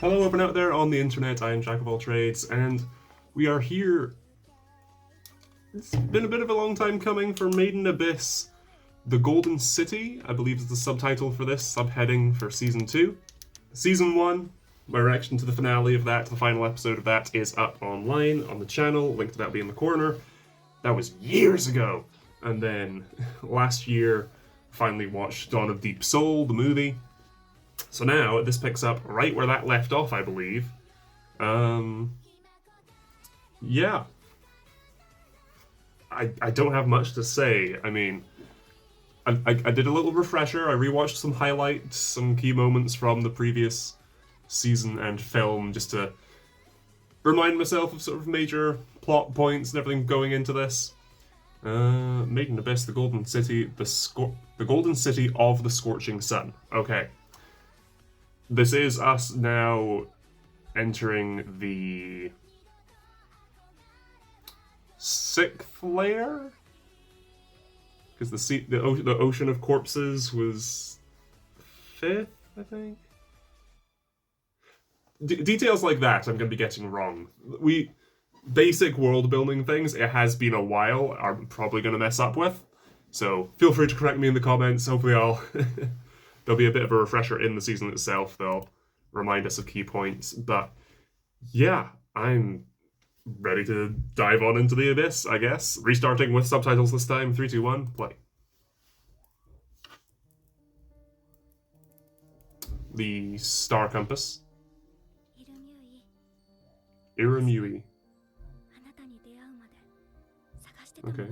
Hello everyone out there on the internet, I am Jack of all trades, and we are here. It's been a bit of a long time coming for Maiden Abyss. The Golden City, I believe is the subtitle for this, subheading for Season 2. Season 1, my reaction to the finale of that, the final episode of that, is up online on the channel, link to that will be in the corner. That was years ago! And then, last year, finally watched Dawn of Deep Soul, the movie. So now, this picks up right where that left off, I believe. Yeah. I don't have much to say. I mean, I did a little refresher. I rewatched some highlights, some key moments from the previous season and film, just to remind myself of sort of major plot points and everything going into this. Maiden Abyss, the Golden City, the Golden City of the Scorching Sun. Okay. This is us now entering the 6th layer? Because the Ocean of Corpses was 5th, I think? Details like that I'm going to be getting wrong. Basic world building things, it has been a while, I'm probably going to mess up with. So feel free to correct me in the comments. Hopefully there'll be a bit of a refresher in the season itself. They'll remind us of key points. But yeah, I'm ready to dive on into the Abyss, I guess. Restarting with subtitles this time. 3, 2, 1, play. The Star Compass. Iramui. Okay.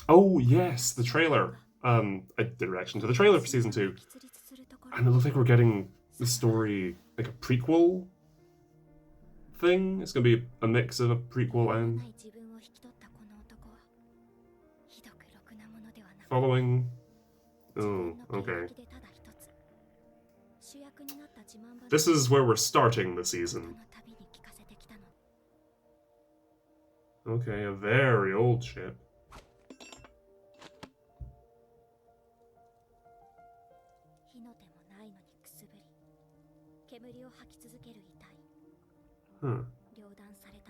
Oh, yes, the trailer. I did a reaction to the trailer for Season 2. And it looks like we're getting the story, like a prequel thing. It's going to be a mix of a prequel and following. Oh, okay. This is where we're starting the season. Okay, a very old ship. Huh.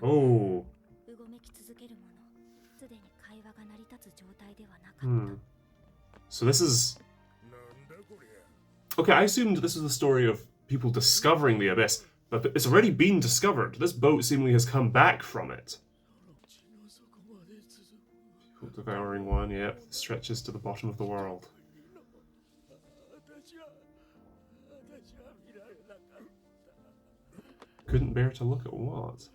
Oh. So this is... Okay, I assumed this was the story of people discovering the Abyss, but it's already been discovered. This boat seemingly has come back from it. People devouring one, yep, stretches to the bottom of the world. Couldn't bear to look at what?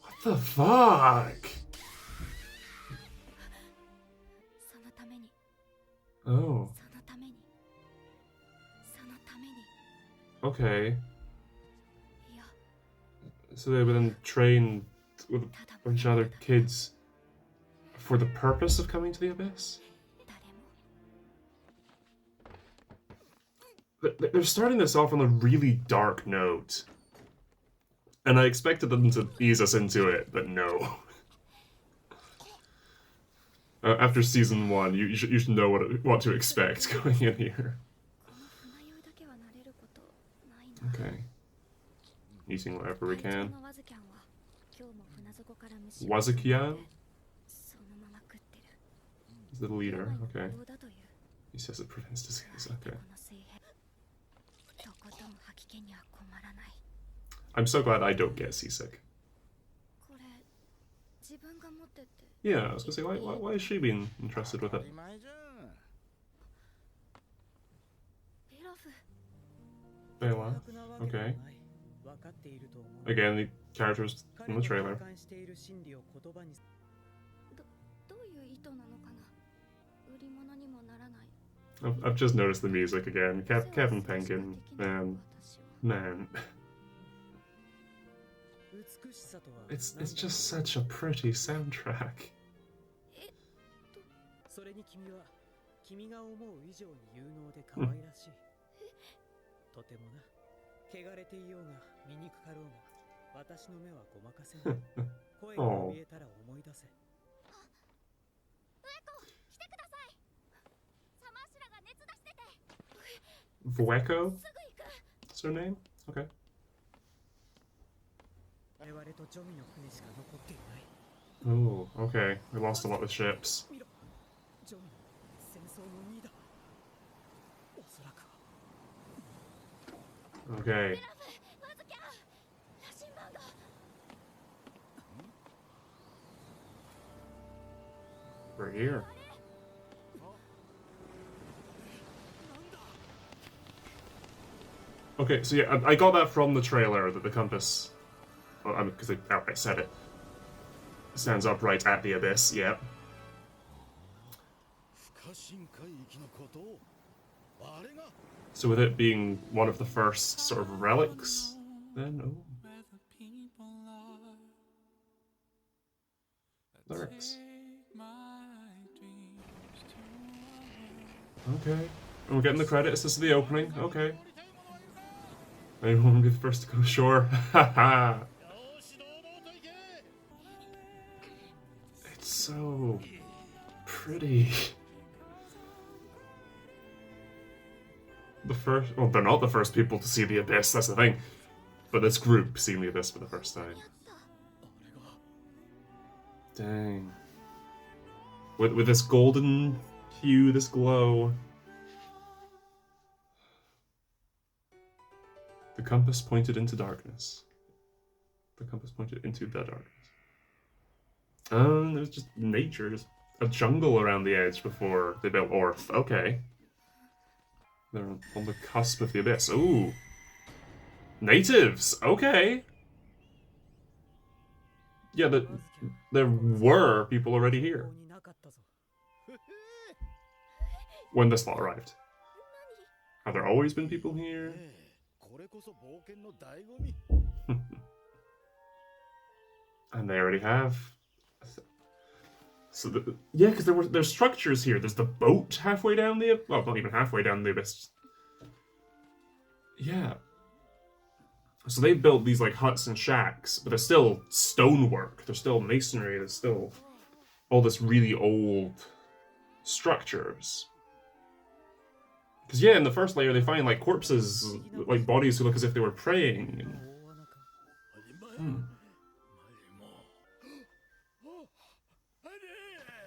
What the fuck? Oh. Okay. So they were then trained with a bunch of other kids for the purpose of coming to the Abyss? They're starting this off on a really dark note. And I expected them to ease us into it, but no. After Season 1, you should know what to expect going in here. Okay. Eating whatever we can. Wazakian? He's the leader, okay. He says it prevents disease, okay. I'm so glad I don't get seasick. Yeah, I was gonna say, why is she being entrusted with it? Bela, okay. Again, the characters from the trailer. I've just noticed the music again. Kevin Penkin, man. It's just such a pretty soundtrack. Oh. Vueko? What's her name? Okay. Oh, okay. We lost a lot of ships. Okay. We're here. Okay, so yeah, I got that from the trailer that the compass, well, I mean, because they outright said it, stands upright at the abyss. Yeah. So with it being one of the first sort of relics, then oh. Lyrics. Okay. And we're getting the credits. This is the opening. Okay. Anyone want to be the first to go ashore? Haha. It's so pretty. The first, well, they're not the first people to see the abyss, that's the thing. But this group seeing the abyss for the first time. Dang. With this golden hue, this glow. The compass pointed into darkness. The compass pointed into the darkness. There's just nature, just a jungle around the edge before they built Orth. Okay. They're on the cusp of the abyss. Ooh. Natives! Okay. Yeah, there were people already here when this lot arrived. Have there always been people here? And they already have. So yeah, because there's structures here. There's the boat halfway down the, well, not even halfway down the abyss. Yeah. So they built these like huts and shacks, but they're still stonework. They're still masonry. There's still all this really old structures. Because yeah, in the first layer they find like corpses, like bodies who look as if they were praying.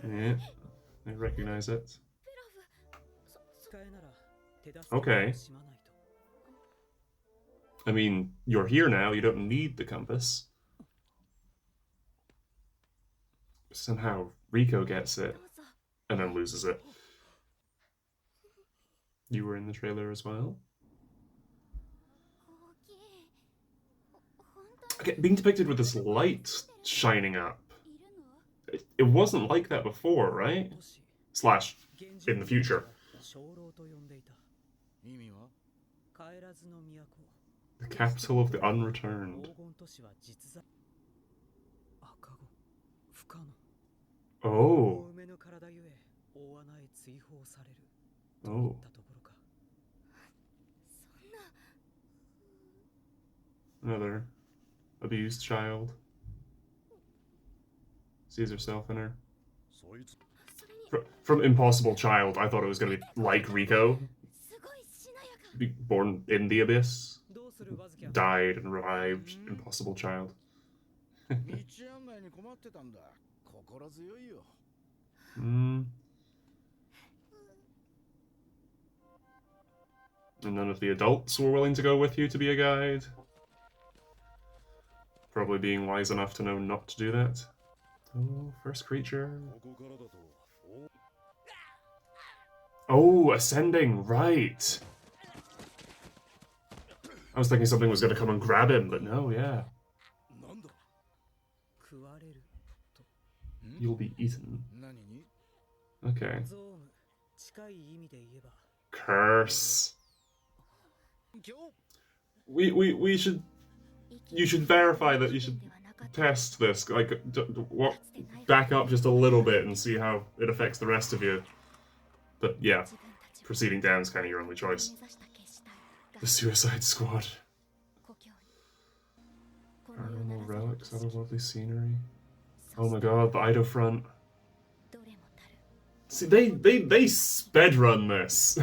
Yeah, I recognize it. Okay. I mean, you're here now, you don't need the compass. Somehow Rico gets it, and then loses it. You were in the trailer as well? Okay, being depicted with this light shining up. It wasn't like that before, right? Slash, in the future. The capital of the unreturned. Oh. Oh. Another abused child. Sees herself in her. From Impossible Child, I thought it was going to be like Rico. Be born in the abyss. Died and revived. Impossible Child. And none of the adults were willing to go with you to be a guide. Probably being wise enough to know not to do that. Oh, first creature. Oh, ascending, right. I was thinking something was going to come and grab him, but no, yeah. You'll be eaten. Okay. Curse. We should... You should verify that, you should test this. Like, back up just a little bit and see how it affects the rest of you. But yeah, proceeding down is kind of your only choice. The Suicide Squad. Paranormal relics, otherworldly scenery. Oh my god, the Ido front. See, they sped run this.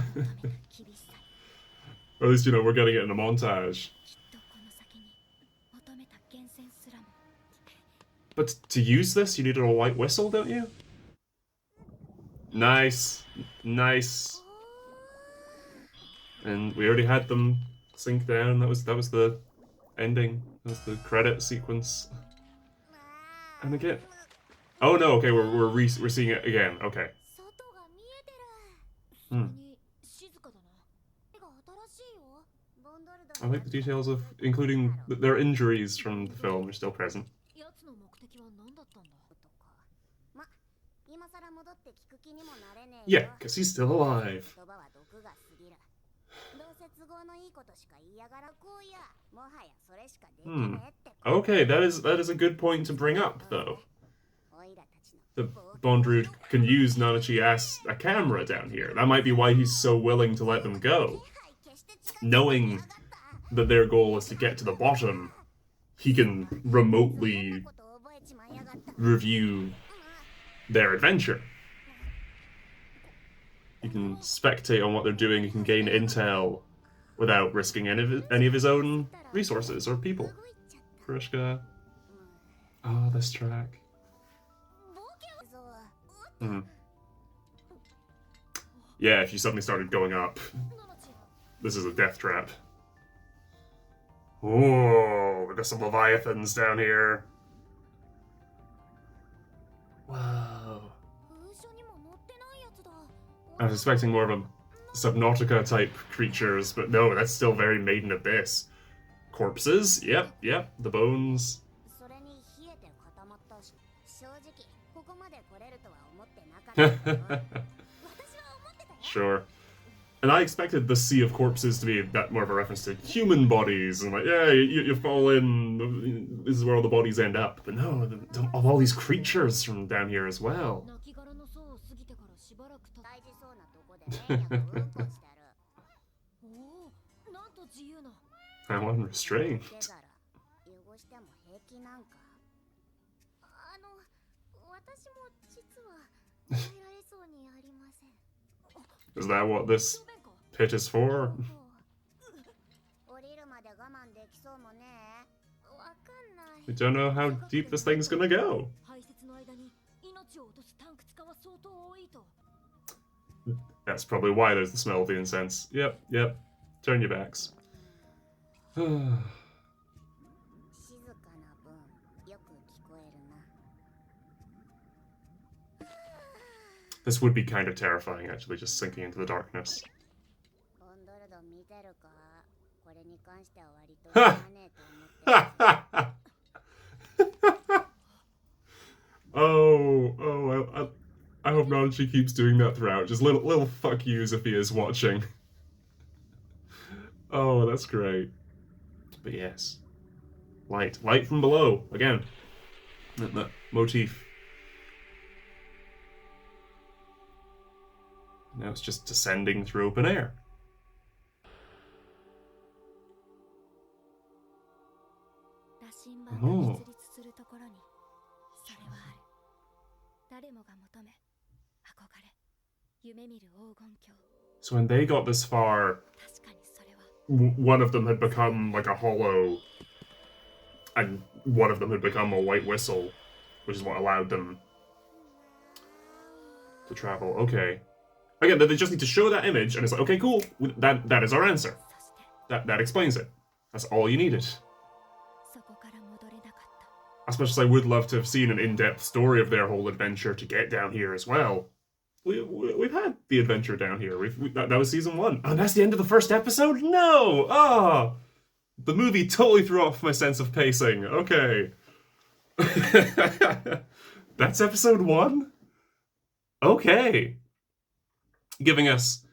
Or at least, you know, we're getting it in a montage. But to use this, you needed a white whistle, don't you? Nice. Nice. And we already had them sink down. That was the ending. That was the credit sequence. And again. Oh no, okay, we're seeing it again. Okay. I like the details of including their injuries from the film are still present. Yeah, because he's still alive. Okay, that is a good point to bring up, though. The Bondrewd can use Nanachi as a camera down here. That might be why he's so willing to let them go. Knowing that their goal is to get to the bottom, he can remotely review their adventure. He can spectate on what they're doing, he can gain intel without risking any of his own resources or people. Farishka. Oh, this track. Yeah, if you suddenly started going up, this is a death trap. Oh, we got some leviathans down here. Wow. I was expecting more of a Subnautica type creatures, but no, that's still very Maiden Abyss. Corpses, yep, the bones. Sure. And I expected the sea of corpses to be that more of a reference to human bodies, and like, yeah, you fall in, this is where all the bodies end up. But no, of all these creatures from down here as well. I'm unrestrained. Is that what this pit is for? We don't know how deep this thing's gonna go. That's probably why there's the smell of the incense. Yep. Turn your backs. This would be kind of terrifying, actually, just sinking into the darkness. I hope Nanachi keeps doing that throughout. Just little fuck yous if he is watching. Oh, that's great. But yes. Light from below, again. That motif. Now it's just descending through open air. Oh. So when they got this far, one of them had become like a hollow, and one of them had become a white whistle, which is what allowed them to travel. Okay. Again, they just need to show that image, and it's like, okay, cool, that is our answer. That explains it. That's all you needed. As much as I would love to have seen an in-depth story of their whole adventure to get down here as well. We've had the adventure down here. That was season 1. And that's the end of the first episode? No! Ah! The movie totally threw off my sense of pacing. Okay. That's episode 1? Okay. Giving us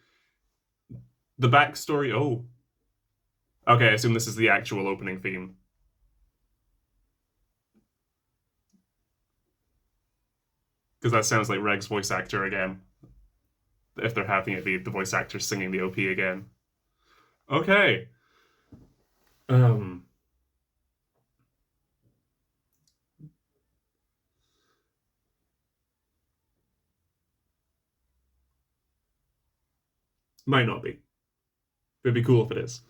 the backstory. Oh. Okay, I assume this is the actual opening theme. Because that sounds like Reg's voice actor again. If they're having it be the voice actor singing the OP again. Okay. Might not be. It'd be cool if it is.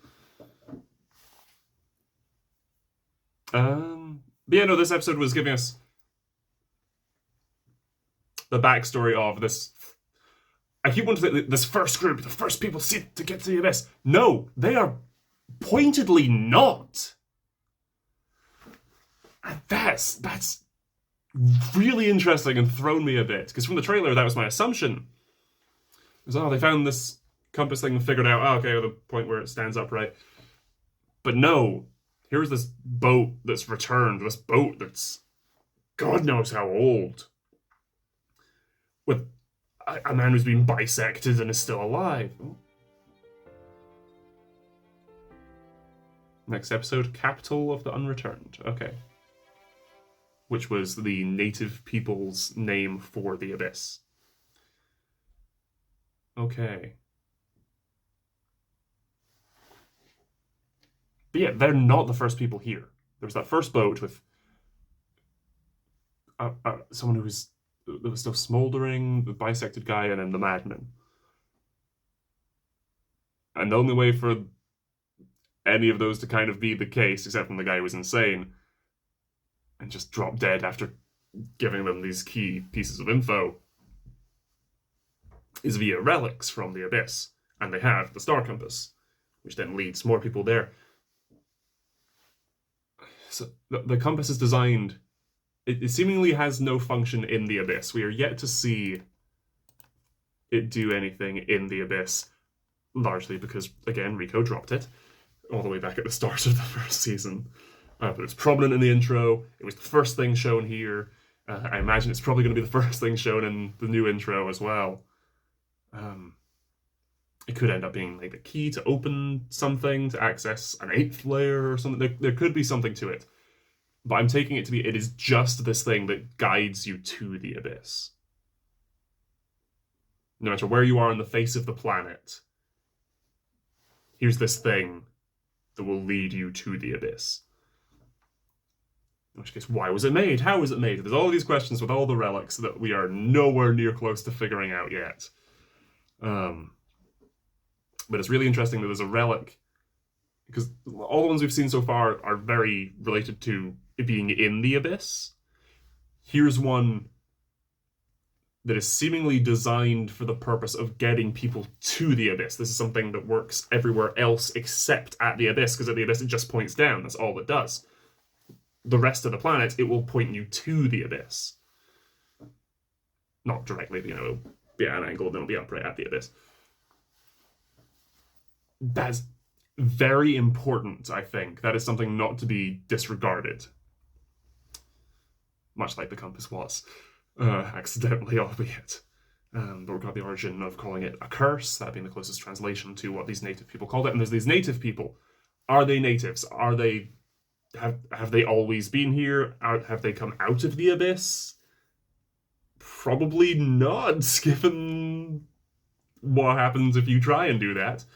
But yeah, no, this episode was giving us the backstory of this. I keep wanting to say this first group, the first people to get to the abyss. No, they are pointedly not. And that's really interesting and thrown me a bit, because from the trailer that was my assumption. It was, they found this compass thing and figured out, okay, the point where it stands upright. But no, here's this boat that's returned, this boat that's God knows how old, with a man who's been bisected and is still alive. Next episode, Capital of the Unreturned. Okay. Which was the native people's name for the abyss. Okay. But yeah, they're not the first people here. There was that first boat with someone who was still smoldering, the bisected guy, and then the madman. And the only way for any of those to kind of be the case, except when the guy was insane and just dropped dead after giving them these key pieces of info, is via relics from the abyss. And they have the star compass, which then leads more people there. So the compass is designed, it seemingly has no function in the abyss. We are yet to see it do anything in the abyss, largely because, again, Rico dropped it all the way back at the start of the first season. But it's prominent in the intro. It was the first thing shown here. I imagine it's probably going to be the first thing shown in the new intro as well. It could end up being like the key to open something, to access an 8th layer or something. There could be something to it. But I'm taking it to be, it is just this thing that guides you to the abyss. No matter where you are on the face of the planet, here's this thing that will lead you to the abyss. In which case, why was it made? How was it made? There's all these questions with all the relics that we are nowhere near close to figuring out yet. But it's really interesting that there's a relic, because all the ones we've seen so far are very related to it being in the abyss. Here's one that is seemingly designed for the purpose of getting people to the abyss. This is something that works everywhere else except at the abyss, because at the abyss it just points down. That's all it does. The rest of the planet, it will point you to the abyss. Not directly, it'll be at an angle, then it'll be upright at the abyss. That's very important, I think. That is something not to be disregarded. Much like the compass was. Accidentally, albeit. But we've got the origin of calling it a curse, that being the closest translation to what these native people called it. And there's these native people. Are they natives? Are they... Have they always been here? Have they come out of the abyss? Probably not, given what happens if you try and do that.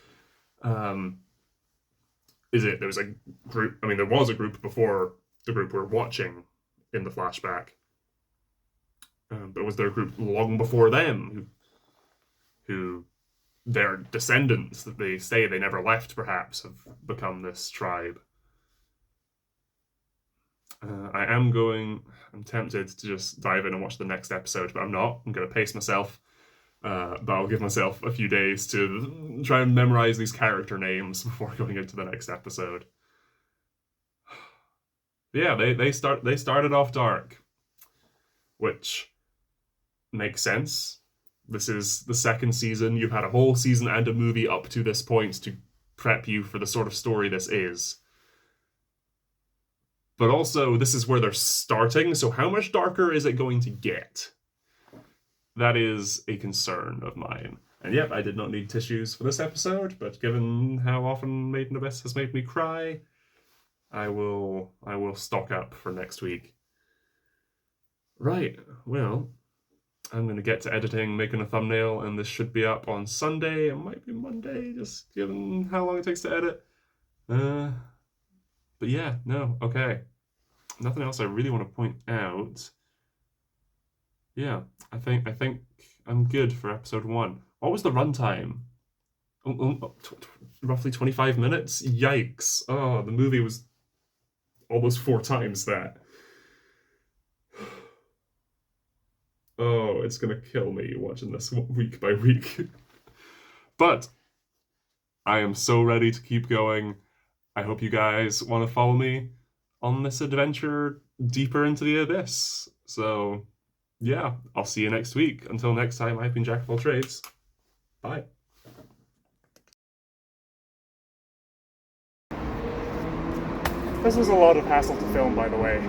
There was a group, there was a group before the group we're watching in the flashback. But was there a group long before them who their descendants that they say they never left, perhaps, have become this tribe? I'm tempted to just dive in and watch the next episode, but I'm not. I'm going to pace myself. But I'll give myself a few days to try and memorize these character names before going into the next episode. Yeah, they started off dark, which makes sense. This is the second season. You've had a whole season and a movie up to this point to prep you for the sort of story this is. But also, this is where they're starting, so how much darker is it going to get? That is a concern of mine. And yep, I did not need tissues for this episode, but given how often Made in Abyss has made me cry, I will stock up for next week. Right, well, I'm going to get to editing, making a thumbnail, and this should be up on Sunday. It might be Monday, just given how long it takes to edit. But yeah, no, okay. Nothing else I really want to point out. Yeah, I think I'm good for episode 1. What was the runtime roughly 25 minutes. Yikes! Oh, the movie was almost 4 times that. Oh, it's gonna kill me watching this week by week. But I am so ready to keep going. I hope you guys want to follow me on this adventure deeper into the abyss. So, yeah, I'll see you next week. Until next time, I've been Jack of all trades. Bye. This was a lot of hassle to film, by the way.